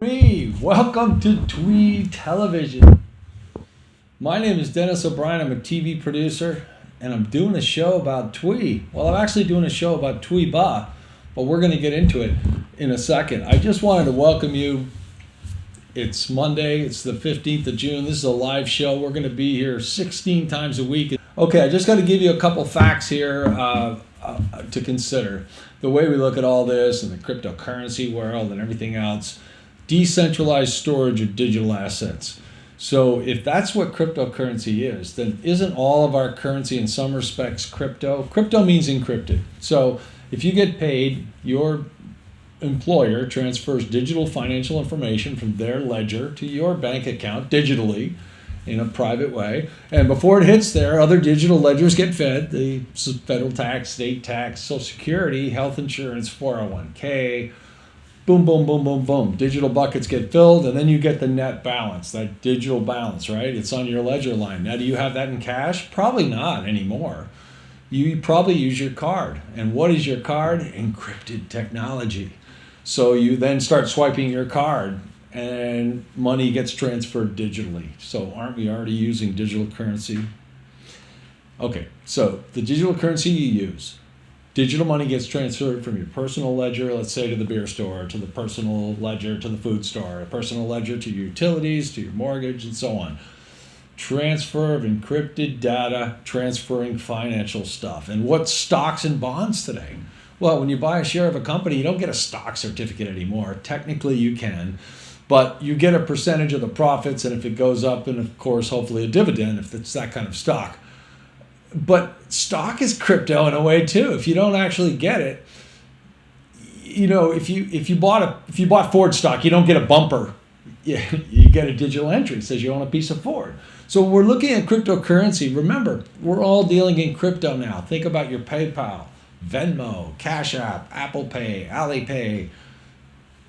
Welcome to Twee Television. My name is Denis O'Brien. I'm a TV producer, and I'm doing a show about Twee. Well, I'm actually doing a show about Tweebaa, but we're going to get into it in a second. I just wanted to welcome you. It's Monday. It's the 15th of June. This is a live show. We're going to be here 16 times a week. Okay, I just got to give you a couple facts here to consider. The way we look at all this and the cryptocurrency world and everything else. Decentralized storage of digital assets. So if that's what cryptocurrency is, then isn't all of our currency in some respects crypto? Crypto means encrypted. So if you get paid, your employer transfers digital financial information from their ledger to your bank account digitally in a private way. And before it hits there, other digital ledgers get fed. The federal tax, state tax, Social Security, health insurance, 401k, boom, boom, boom, boom, boom. Digital buckets get filled, and then you get the net balance, that digital balance, right? It's on your ledger line. Now, do you have that in cash? Probably not anymore. You probably use your card. And what is your card? Encrypted technology. So you then start swiping your card, and money gets transferred digitally. So aren't we already using digital currency? Okay, so the digital currency you use. Digital money gets transferred from your personal ledger, let's say to the beer store, to the personal ledger to the food store, a personal ledger to your utilities, to your mortgage, and so on. Transfer of encrypted data, transferring financial stuff. And what's stocks and bonds today? Well, when you buy a share of a company, you don't get a stock certificate anymore. Technically, you can, but you get a percentage of the profits, and if it goes up, and of course, hopefully a dividend if it's that kind of stock. But stock is crypto in a way too. If you don't actually get it, you know, if you bought Ford stock, you don't get a bumper. You get a digital entry that says you own a piece of Ford. So we're looking at cryptocurrency. Remember, we're all dealing in crypto now. Think about your PayPal, Venmo, Cash App, Apple Pay, Alipay.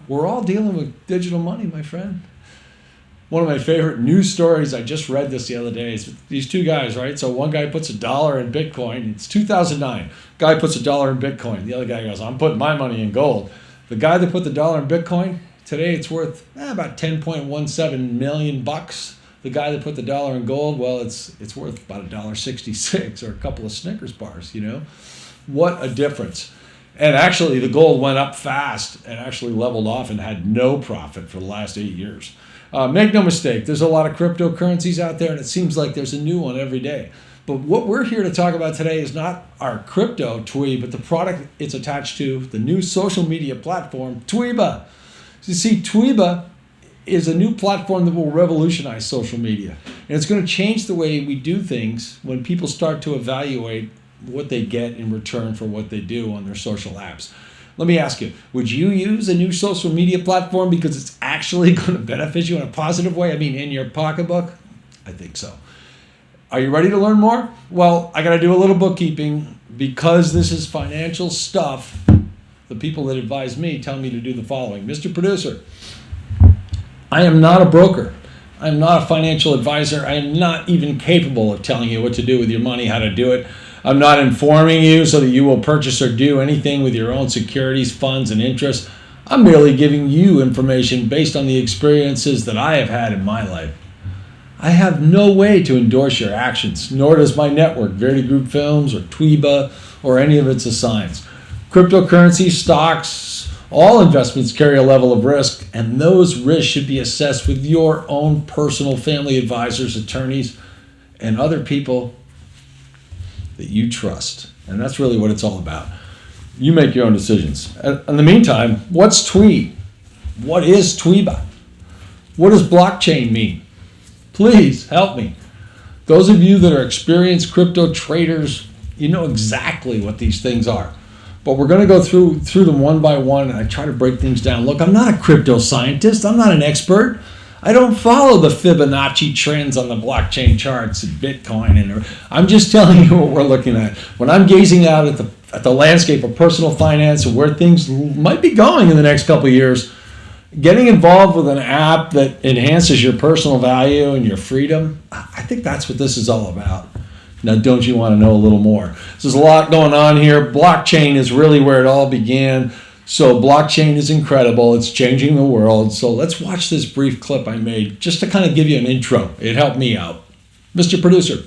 We're all dealing with digital money, my friend. One of my favorite news stories, I just read this the other day, is these two guys, right? So one guy puts $1 in Bitcoin. It's 2009. Guy puts $1 in Bitcoin. The other guy goes, I'm putting my money in gold. The guy that put the $1 in Bitcoin, today it's worth about 10.17 million bucks. The guy that put the $1 in gold, well, it's worth about $1.66 or a couple of Snickers bars, you know? What a difference. And actually, the gold went up fast and actually leveled off and had no profit for the last 8 years. Make no mistake, there's a lot of cryptocurrencies out there, and it seems like there's a new one every day. But what we're here to talk about today is not our crypto Twee, but the product it's attached to, the new social media platform, Tweebaa. You see, Tweebaa is a new platform that will revolutionize social media. And it's going to change the way we do things when people start to evaluate what they get in return for what they do on their social apps. Let me ask you, would you use a new social media platform because it's actually going to benefit you in a positive way? I mean, in your pocketbook? I think so. Are you ready to learn more? Well, I got to do a little bookkeeping because this is financial stuff. The people that advise me tell me to do the following. Mr. Producer, I am not a broker. I'm not a financial advisor. I am not even capable of telling you what to do with your money, how to do it. I'm not informing you so that you will purchase or do anything with your own securities, funds, and interests. I'm merely giving you information based on the experiences that I have had in my life. I have no way to endorse your actions, nor does my network, Verity Group Films or Tweebaa or any of its assigns. Cryptocurrency, stocks, all investments carry a level of risk, and those risks should be assessed with your own personal family advisors, attorneys, and other people that you trust. And that's really what it's all about. You make your own decisions. In the meantime, what's Twee? What is Tweebaa? What does blockchain mean? Please help me. Those of you that are experienced crypto traders, you know exactly what these things are. But we're going to go through them one by one, and I try to break things down. Look, I'm not a crypto scientist. I'm not an expert. I don't follow the Fibonacci trends on the blockchain charts and Bitcoin. And I'm just telling you what we're looking at. When I'm gazing out at the landscape of personal finance and where things might be going in the next couple of years, getting involved with an app that enhances your personal value and your freedom, I think that's what this is all about. Now, don't you want to know a little more? There's a lot going on here. Blockchain is really where it all began. So blockchain is incredible. It's changing the world. So let's watch this brief clip I made just to kind of give you an intro. It helped me out. Mr. Producer.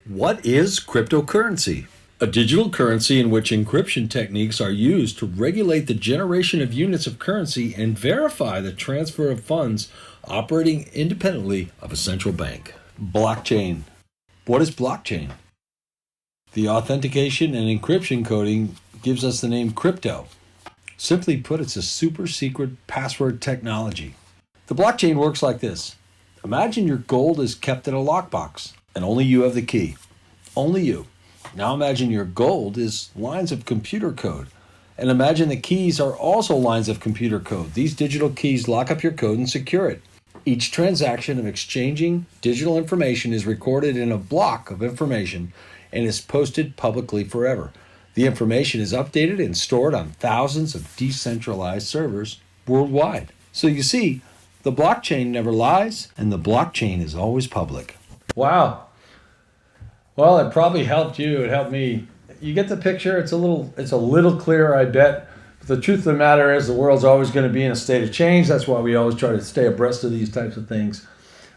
What is cryptocurrency? A digital currency in which encryption techniques are used to regulate the generation of units of currency and verify the transfer of funds operating independently of a central bank. Blockchain. What is blockchain? The authentication and encryption coding gives us the name crypto. Simply put, it's a super secret password technology. The blockchain works like this. Imagine your gold is kept in a lockbox, and only you have the key. Only you. Now imagine your gold is lines of computer code, and imagine the keys are also lines of computer code. These digital keys lock up your code and secure it. Each transaction of exchanging digital information is recorded in a block of information and is posted publicly forever. The information is updated and stored on thousands of decentralized servers worldwide. So you see, the blockchain never lies, and the blockchain is always public. Wow. Well, it probably helped you. It helped me. You get the picture. It's a little clearer, I bet. But the truth of the matter is the world's always going to be in a state of change. That's why we always try to stay abreast of these types of things.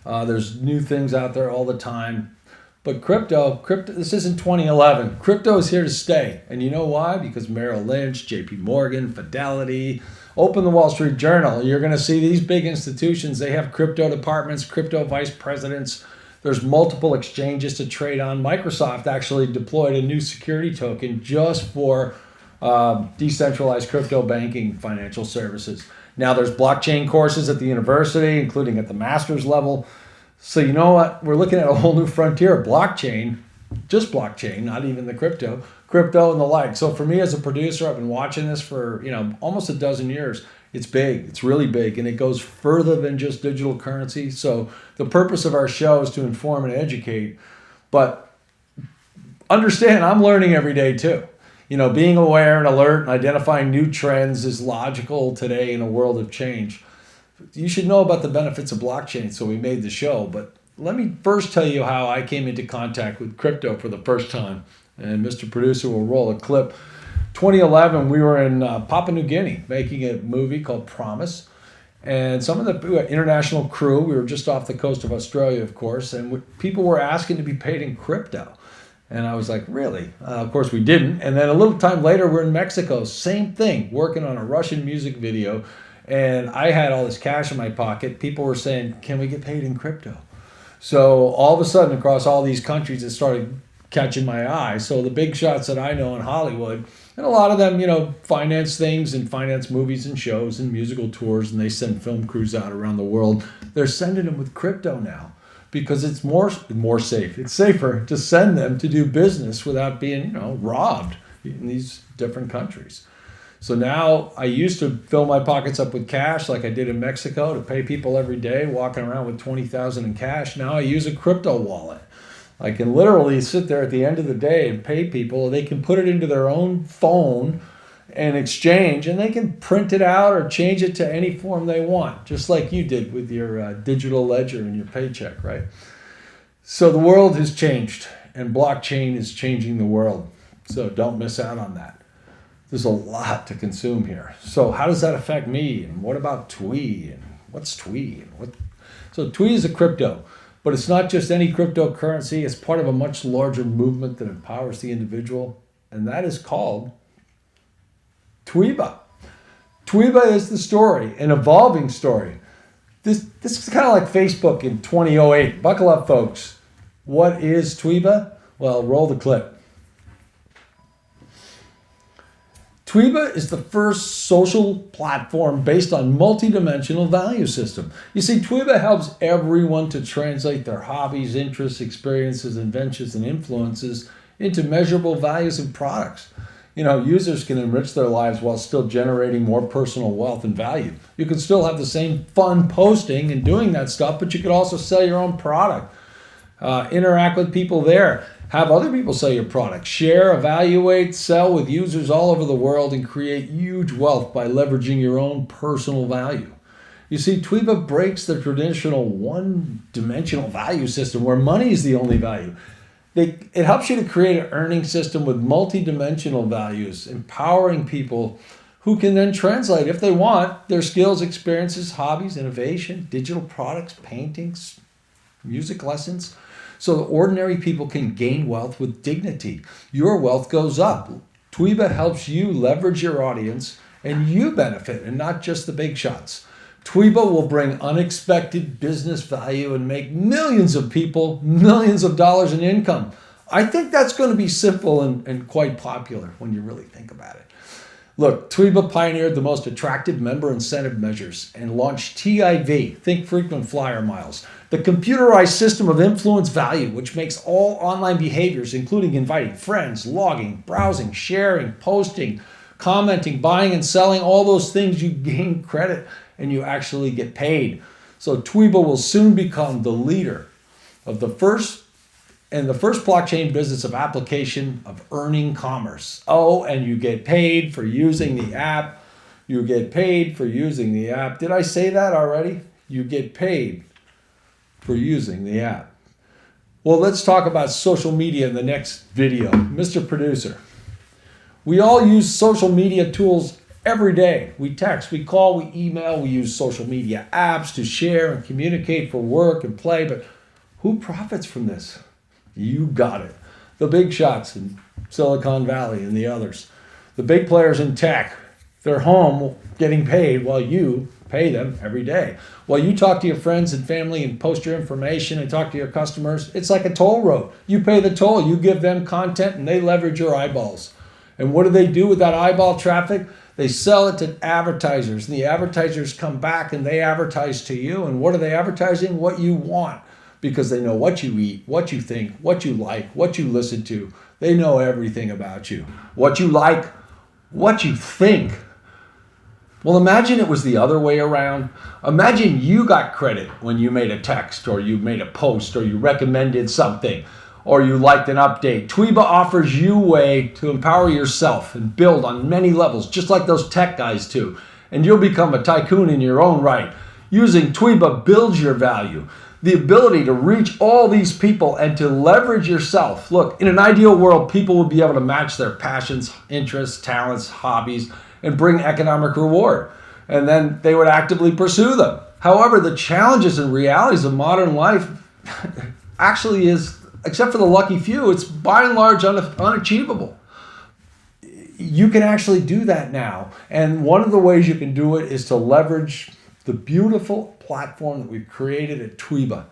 There's new things out there all the time. But crypto, this isn't 2011. Crypto is here to stay. And you know why? Because Merrill Lynch, JP Morgan, Fidelity, open the Wall Street Journal. You're going to see these big institutions. They have crypto departments, crypto vice presidents. There's multiple exchanges to trade on. Microsoft actually deployed a new security token just for decentralized crypto banking financial services. Now there's blockchain courses at the university, including at the master's level. So you know what? We're looking at a whole new frontier of blockchain, just blockchain, not even the crypto and the like. So for me as a producer, I've been watching this for almost a dozen years. It's big. It's really big, and it goes further than just digital currency. So the purpose of our show is to inform and educate, but understand I'm learning every day too. Being aware and alert and identifying new trends is logical today in a world of change. You should know about the benefits of blockchain, so we made the show. But let me first tell you how I came into contact with crypto for the first time. And Mr. Producer will roll a clip. 2011, we were in Papua New Guinea making a movie called Promise. And some of the international crew, we were just off the coast of Australia, of course, and people were asking to be paid in crypto. And I was like, really? Of course we didn't. And then a little time later, we're in Mexico, same thing, working on a Russian music video. And I had all this cash in my pocket. People were saying, can we get paid in crypto? So all of a sudden, across all these countries, it started catching my eye. So the big shots that I know in Hollywood, and a lot of them, finance things and finance movies and shows and musical tours, and they send film crews out around the world. They're sending them with crypto now because it's more safe. It's safer to send them to do business without being, robbed in these different countries. So now I used to fill my pockets up with cash like I did in Mexico to pay people every day, walking around with $20,000 in cash. Now I use a crypto wallet. I can literally sit there at the end of the day and pay people. They can put it into their own phone and exchange, and they can print it out or change it to any form they want, just like you did with your digital ledger and your paycheck, right? So the world has changed, and blockchain is changing the world. So don't miss out on that. There's a lot to consume here. So how does that affect me? And what about Twee? And what's Twee? So Twee is a crypto, but it's not just any cryptocurrency. It's part of a much larger movement that empowers the individual, and that is called Tweebaa. Tweebaa is the story, an evolving story. This is kind of like Facebook in 2008. Buckle up, folks. What is Tweebaa? Well, roll the clip. Tweebaa is the first social platform based on multidimensional value system. You see, Tweebaa helps everyone to translate their hobbies, interests, experiences, inventions, and influences into measurable values and products. Users can enrich their lives while still generating more personal wealth and value. You can still have the same fun posting and doing that stuff, but you could also sell your own product. Interact with people there. Have other people sell your product. Share, evaluate, sell with users all over the world, and create huge wealth by leveraging your own personal value. You see, Tweebaa breaks the traditional one-dimensional value system where money is the only value. It helps you to create an earning system with multi-dimensional values, empowering people who can then translate, if they want, their skills, experiences, hobbies, innovation, digital products, paintings, music lessons, so that ordinary people can gain wealth with dignity. Your wealth goes up. Tweebaa helps you leverage your audience and you benefit, and not just the big shots. Tweebaa will bring unexpected business value and make millions of people millions of dollars in income. I think that's going to be simple and quite popular when you really think about it. Look, Tweebaa pioneered the most attractive member incentive measures and launched TIV, Think Frequent Flyer Miles, the computerized system of influence value, which makes all online behaviors, including inviting friends, logging, browsing, sharing, posting, commenting, buying and selling, all those things, you gain credit and you actually get paid. So Tweebaa will soon become the leader of the first blockchain business of application of earning commerce. Oh, and you get paid for using the app. You get paid for using the app. Did I say that already? You get paid for using the app. Well, let's talk about social media in the next video. Mr. Producer, we all use social media tools every day. We text, we call, we email, we use social media apps to share and communicate for work and play, but who profits from this? You got it. The big shots in Silicon Valley and the others. The big players in tech, they're home getting paid while you pay them every day. While you talk to your friends and family and post your information and talk to your customers, it's like a toll road. You pay the toll, you give them content, and they leverage your eyeballs. And what do they do with that eyeball traffic? They sell it to advertisers, and the advertisers come back and they advertise to you. And what are they advertising? What you want. Because they know what you eat, what you think, what you like, what you listen to. They know everything about you. What you like, what you think. Well, imagine it was the other way around. Imagine you got credit when you made a text or you made a post or you recommended something or you liked an update. Tweebaa offers you a way to empower yourself and build on many levels, just like those tech guys do. And you'll become a tycoon in your own right. Using Tweebaa builds your value. The ability to reach all these people and to leverage yourself. Look, in an ideal world, people would be able to match their passions, interests, talents, hobbies, and bring economic reward. And then they would actively pursue them. However, the challenges and realities of modern life actually is, except for the lucky few, it's by and large unachievable. You can actually do that now. And one of the ways you can do it is to leverage the beautiful platform that we've created at Tweebaa.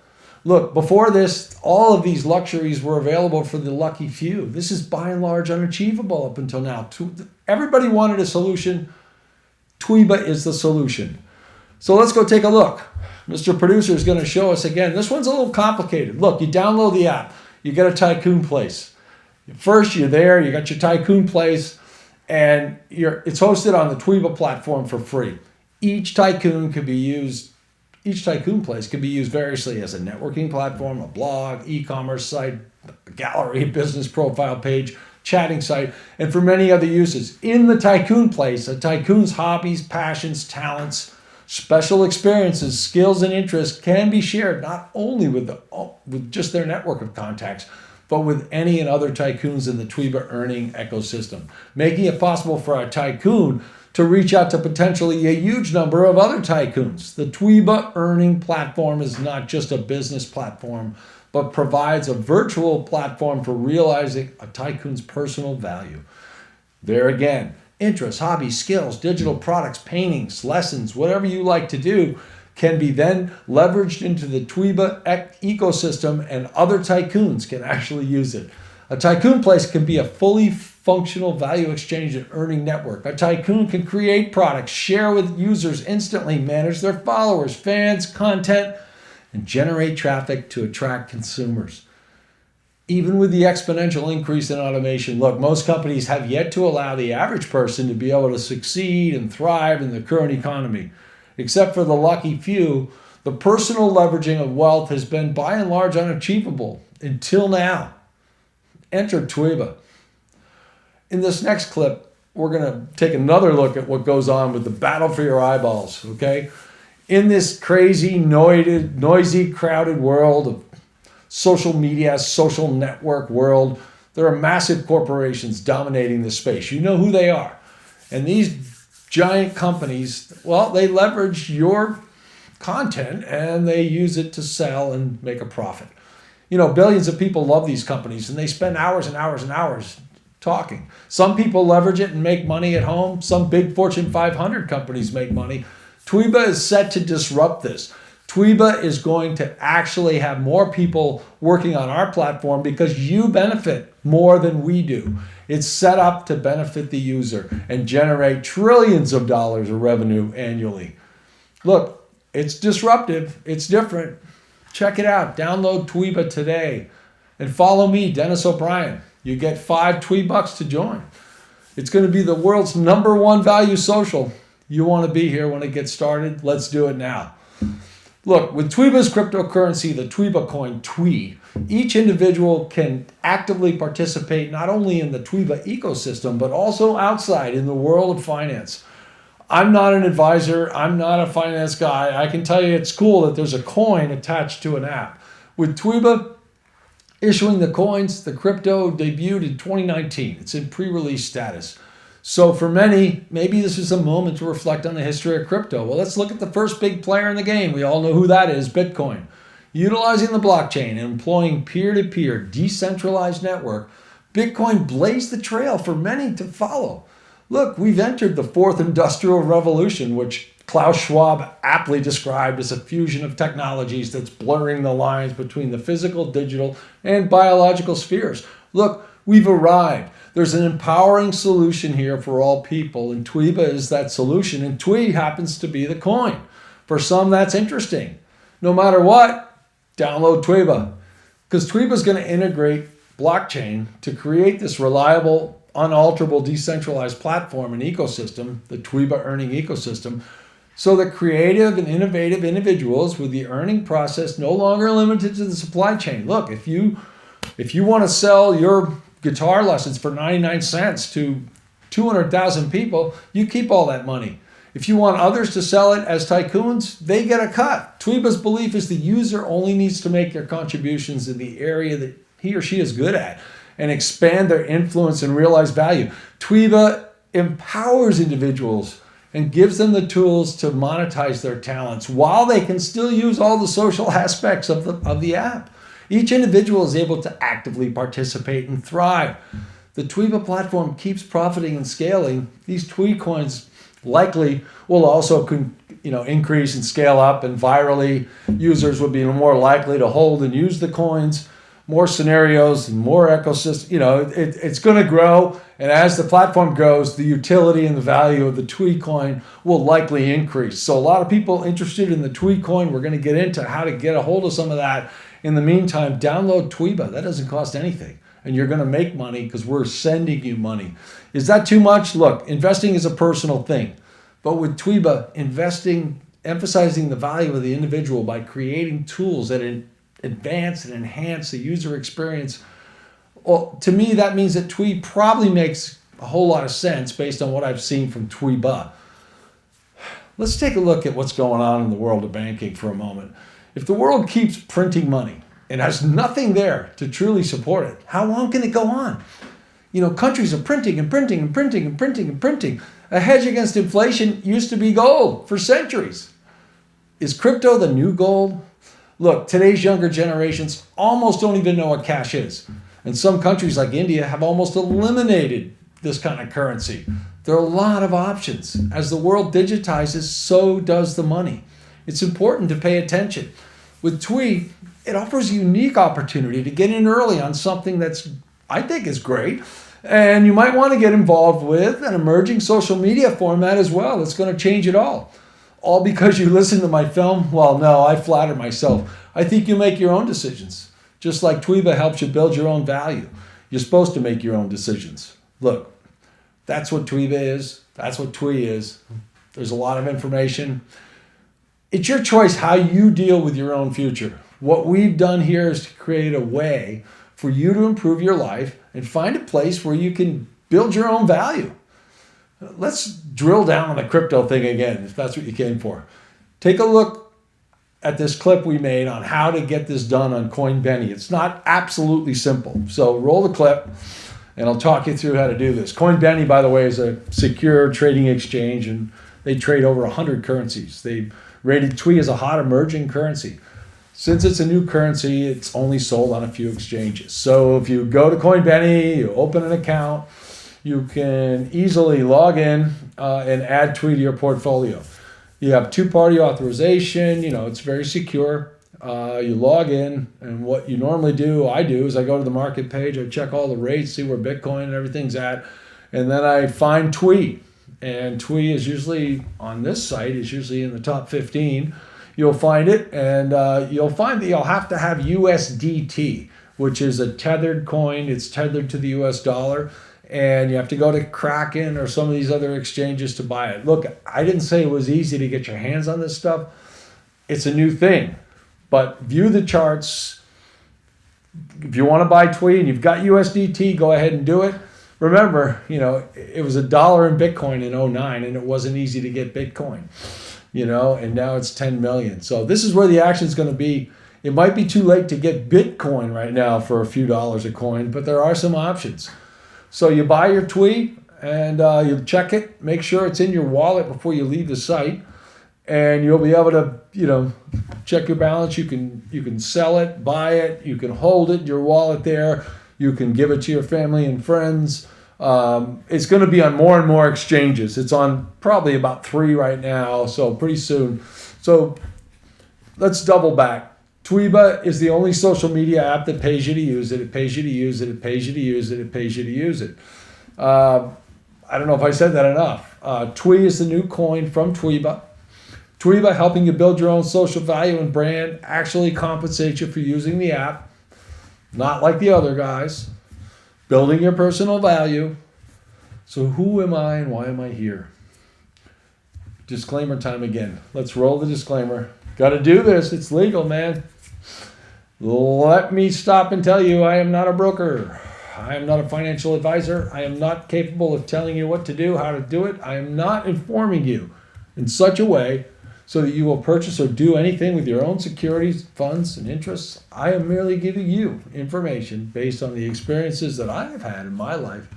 Look, before this, all of these luxuries were available for the lucky few. This is by and large unachievable up until now. Everybody wanted a solution. Tweebaa is the solution. So let's go take a look. Mr. Producer is going to show us again. This one's a little complicated. Look, you download the app. You get a tycoon place. First, you're there. You got your tycoon place, and it's hosted on the Tweebaa platform for free. Each tycoon place can be used variously as a networking platform, a blog, e-commerce site, a gallery, business profile page, chatting site, and for many other uses. In the tycoon place, a tycoon's hobbies, passions, talents, special experiences, skills, and interests can be shared not only with just their network of contacts, but with any and other tycoons in the Tweebaa earning ecosystem, making it possible for a tycoon to reach out to potentially a huge number of other tycoons. The Tweebaa earning platform is not just a business platform, but provides a virtual platform for realizing a tycoon's personal value. There again, interests, hobbies, skills, digital products, paintings, lessons, whatever you like to do can be then leveraged into the Tweebaa ecosystem, and other tycoons can actually use it. A tycoon place can be a fully functional value exchange and earning network. A tycoon can create products, share with users instantly, manage their followers, fans, content, and generate traffic to attract consumers. Even with the exponential increase in automation, look, most companies have yet to allow the average person to be able to succeed and thrive in the current economy. Except for the lucky few, the personal leveraging of wealth has been by and large unachievable until now. Enter Tweebaa. In this next clip, we're going to take another look at what goes on with the battle for your eyeballs, okay? In this crazy, noisy, crowded world of social media, social network world, there are massive corporations dominating this space. You know who they are. And these giant companies, well, they leverage your content and they use it to sell and make a profit. You know, billions of people love these companies and they spend hours and hours and hours talking. Some people leverage it and make money at home. Some big Fortune 500 companies make money. Tweebaa is set to disrupt this. Tweebaa is going to actually have more people working on our platform because you benefit more than we do. It's set up to benefit the user and generate trillions of dollars of revenue annually. Look, it's disruptive. It's different. Check it out. Download Tweebaa today and follow me, Denis O'Brien. You get $5 to join. It's going to be the world's #1 value social. You want to be here when it gets started? Let's do it now. Look, with Tweebaa's cryptocurrency, the Tweebaa coin, Twee, each individual can actively participate not only in the Tweebaa ecosystem, but also outside in the world of finance. I'm not an advisor. I'm not a finance guy. I can tell you it's cool that there's a coin attached to an app. With Tweebaa issuing the coins, the crypto debuted in 2019. It's in pre-release status. So for many, maybe this is a moment to reflect on the history of crypto. Well, let's look at the first big player in the game. We all know who that is, Bitcoin. Utilizing the blockchain and employing peer-to-peer decentralized network, Bitcoin blazed the trail for many to follow. Look, we've entered the fourth industrial revolution, which Klaus Schwab aptly described as a fusion of technologies that's blurring the lines between the physical, digital, and biological spheres. Look, we've arrived. There's an empowering solution here for all people, and Tweebaa is that solution, and Twee happens to be the coin. For some, that's interesting. No matter what, download Tweebaa, because Tweebaa is going to integrate blockchain to create this reliable, unalterable, decentralized platform and ecosystem, the Tweebaa earning ecosystem, so that creative and innovative individuals with the earning process no longer limited to the supply chain. Look, if you want to sell your guitar lessons for 99 cents to 200,000 people, you keep all that money. If you want others to sell it as tycoons, they get a cut. Tweebaa's belief is the user only needs to make their contributions in the area that he or she is good at and expand their influence and realize value. Tweebaa empowers individuals and gives them the tools to monetize their talents while they can still use all the social aspects of the app. Each individual is able to actively participate and thrive. The Tweebaa platform keeps profiting and scaling. These Twee coins likely will also increase and scale up, and virally users would be more likely to hold and use the coins. More scenarios and more ecosystem. It's going to grow, and as the platform grows, the utility and the value of the Twee coin will likely increase. So a lot of people interested in the Twee coin. We're going to get into how to get a hold of some of that. In the meantime, download Tweebaa. That doesn't cost anything, and you're going to make money because we're sending you money. Is that too much? Look, investing is a personal thing, but with Tweebaa, emphasizing the value of the individual by creating tools that advance and enhance the user experience. Well, to me, that means that Twee probably makes a whole lot of sense based on what I've seen from Tweebaa. Let's take a look at what's going on in the world of banking for a moment. If the world keeps printing money and has nothing there to truly support it, how long can it go on? Countries are printing and printing and printing and printing and printing. A hedge against inflation used to be gold for centuries. Is crypto the new gold? Look, today's younger generations almost don't even know what cash is. And some countries like India have almost eliminated this kind of currency. There are a lot of options. As the world digitizes, so does the money. It's important to pay attention. With Twee, it offers a unique opportunity to get in early on something that's, I think, is great. And you might want to get involved with an emerging social media format as well. It's going to change it all. All because you listen to my film? Well, no, I flatter myself. I think you make your own decisions. Just like Tweebaa helps you build your own value. You're supposed to make your own decisions. Look, that's what Tweebaa is. That's what Twee is. There's a lot of information. It's your choice how you deal with your own future. What we've done here is to create a way for you to improve your life and find a place where you can build your own value. Let's drill down on the crypto thing again, if that's what you came for. Take a look at this clip we made on how to get this done on Coinbenny. It's not absolutely simple. So roll the clip And I'll talk you through how to do this. CoinBenny, by the way, is a secure trading exchange, and they trade over 100 currencies. They rated Twee as a hot emerging currency. Since it's a new currency, it's only sold on a few exchanges. So if you go to CoinBenny, you open an account, you can easily log in and add Twee to your portfolio. You have two-party authorization. It's very secure. You log in, and what you normally do, I go to the market page, I check all the rates, see where Bitcoin and everything's at, and then I find Twee. And Twee is usually on this site, is usually in the top 15. You'll find it, and you'll find that you'll have to have USDT, which is a tethered coin. It's tethered to the US dollar, and you have to go to Kraken or some of these other exchanges to buy it. Look, I didn't say it was easy to get your hands on this stuff. It's a new thing, but view the charts. If you want to buy Twee and you've got USDT, go ahead and do it. Remember, it was $1 in Bitcoin in 2009, and it wasn't easy to get Bitcoin. And now it's 10 million. So this is where the action is going to be. It might be too late to get Bitcoin right now for a few dollars a coin, but there are some options. So you buy your Twee and you check it, make sure it's in your wallet before you leave the site, and you'll be able to, check your balance. You can sell it, buy it, you can hold it in your wallet there, you can give it to your family and friends. It's going to be on more and more exchanges. It's on probably about 3 right now, so pretty soon. So let's double back. Tweebaa is the only social media app that pays you to use it. It pays you to use it. It pays you to use it. It pays you to use it. I don't know if I said that enough. Twee is the new coin from Tweebaa. Tweebaa, helping you build your own social value and brand, actually compensates you for using the app, not like the other guys. Building your personal value. So who am I and why am I here? Disclaimer time again. Let's roll the disclaimer. Got to do this. It's legal, man. Let me stop and tell you, I am not a broker. I am not a financial advisor. I am not capable of telling you what to do, how to do it. I am not informing you in such a way so that you will purchase or do anything with your own securities, funds, and interests. I am merely giving you information based on the experiences that I have had in my life.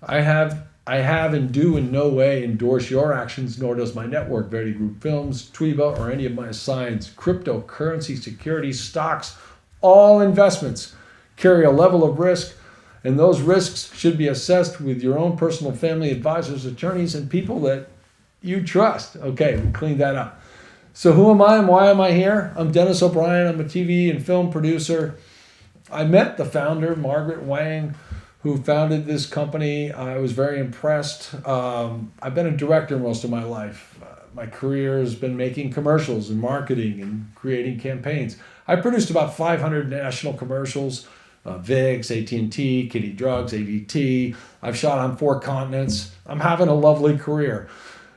I have and do in no way endorse your actions, nor does my network, Verity Group Films, Tweebaa, or any of my assigns. Cryptocurrency, securities, stocks, all investments carry a level of risk, and those risks should be assessed with your own personal family advisors, attorneys, and people that you trust. Okay, we cleaned that up. So who am I and why am I here? I'm Denis O'Brien. I'm a TV and film producer. I met the founder, Margaret Wang, who founded this company. I was very impressed. I've been a director most of my life. My career has been making commercials and marketing and creating campaigns. I produced about 500 national commercials, Vicks, AT&T, Kitty Drugs, ADT. I've shot on 4 continents. I'm having a lovely career.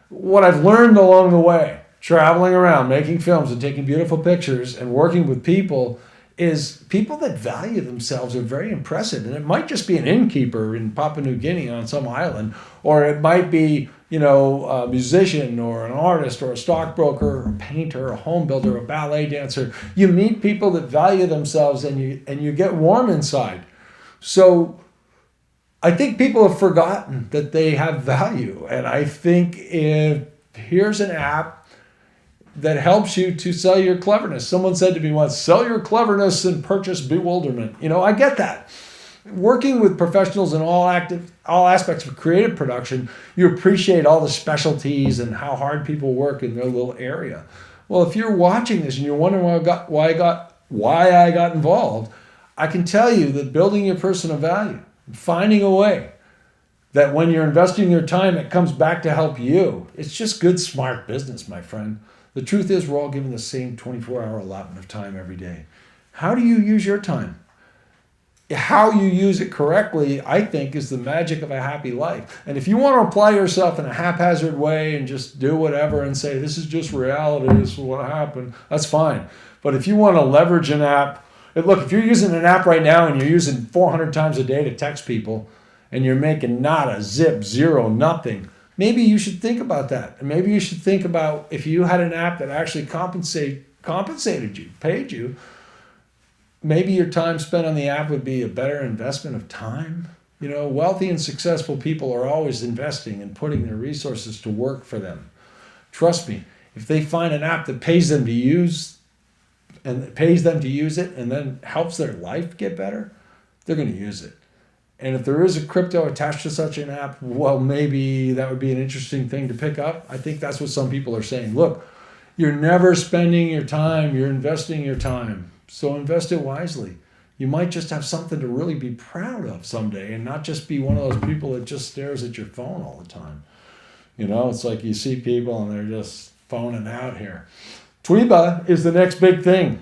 What I've learned along the way, traveling around, making films and taking beautiful pictures and working with people, is people that value themselves are very impressive. And it might just be an innkeeper in Papua New Guinea on some island, or it might be, a musician or an artist or a stockbroker or a painter, a home builder, a ballet dancer. You meet people that value themselves and you get warm inside. So I think people have forgotten that they have value. And I think if here's an app that helps you to sell your cleverness. Someone said to me once, sell your cleverness and purchase bewilderment. I get that. Working with professionals in all aspects of creative production, you appreciate all the specialties and how hard people work in their little area. Well, if you're watching this and you're wondering why I got involved, I can tell you that building your personal value, finding a way that when you're investing your time, it comes back to help you. It's just good, smart business, my friend. The truth is we're all given the same 24-hour allotment of time every day. How do you use your time? How you use it correctly, I think, is the magic of a happy life. And if you want to apply yourself in a haphazard way and just do whatever and say, this is just reality, this is what happened, that's fine. But if you want to leverage an app, look, if you're using an app right now and you're using 400 times a day to text people and you're making nada, zip, zero, nothing, maybe you should think about that. And maybe you should think about if you had an app that actually compensated you, paid you, maybe your time spent on the app would be a better investment of time You know, wealthy and successful people are always investing and putting their resources to work for them. Trust me, if they find an app that pays them to use it and then helps their life get better, they're going to use it. And if there is a crypto attached to such an app, well, maybe that would be an interesting thing to pick up. I think that's what some people are saying. Look, you're never spending your time, you're investing your time. So invest it wisely. You might just have something to really be proud of someday and not just be one of those people that just stares at your phone all the time. You know, it's like you see people and they're just phoning out here. Tweebaa is the next big thing.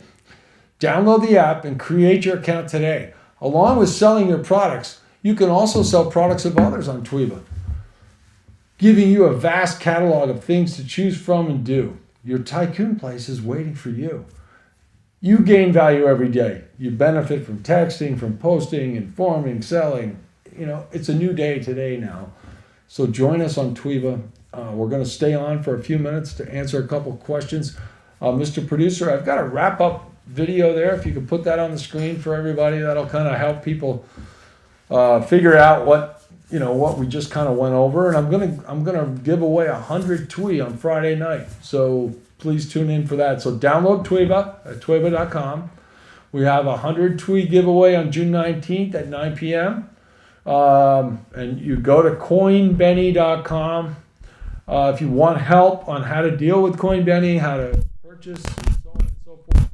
Download the app and create your account today. Along with selling your products, you can also sell products of others on Tweebaa, giving you a vast catalog of things to choose from and do. Your tycoon place is waiting for you. You gain value every day. You benefit from texting, from posting, informing, selling. You know, it's a new day today now. So join us on Tweebaa. We're going to stay on for a few minutes to answer a couple questions. Mr. Producer, I've got a wrap-up video there. If you could put that on the screen for everybody, that'll kind of help people figure out what we just kind of went over. And I'm gonna give away 100 Twee on Friday night. So please tune in for that. So download Tweebaa at tweebaa.com. We have 100 Twee giveaway on June 19th at 9 p.m. And you go to coinbenny.com. If you want help on how to deal with Coinbenny, how to purchase, and so on and so forth,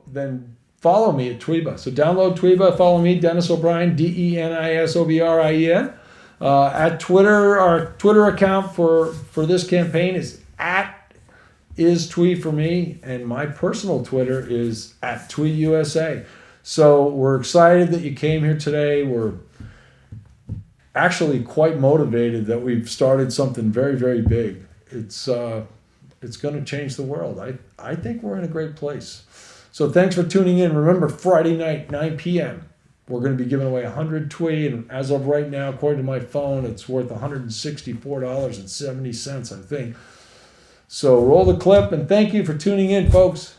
then follow me at Tweebaa. So download Tweebaa, follow me, Denis O'Brien, DeniSobrien. At Twitter, our Twitter account for this campaign is at IsTwee for me, and my personal Twitter is at TweeUSA. So we're excited that you came here today. We're actually quite motivated that we've started something very, very big. It's going to change the world. I think we're in a great place. So thanks for tuning in. Remember, Friday night, 9 p.m., we're going to be giving away 100 Twee, and as of right now, according to my phone, it's worth $164.70, I think. So roll the clip, and thank you for tuning in, folks.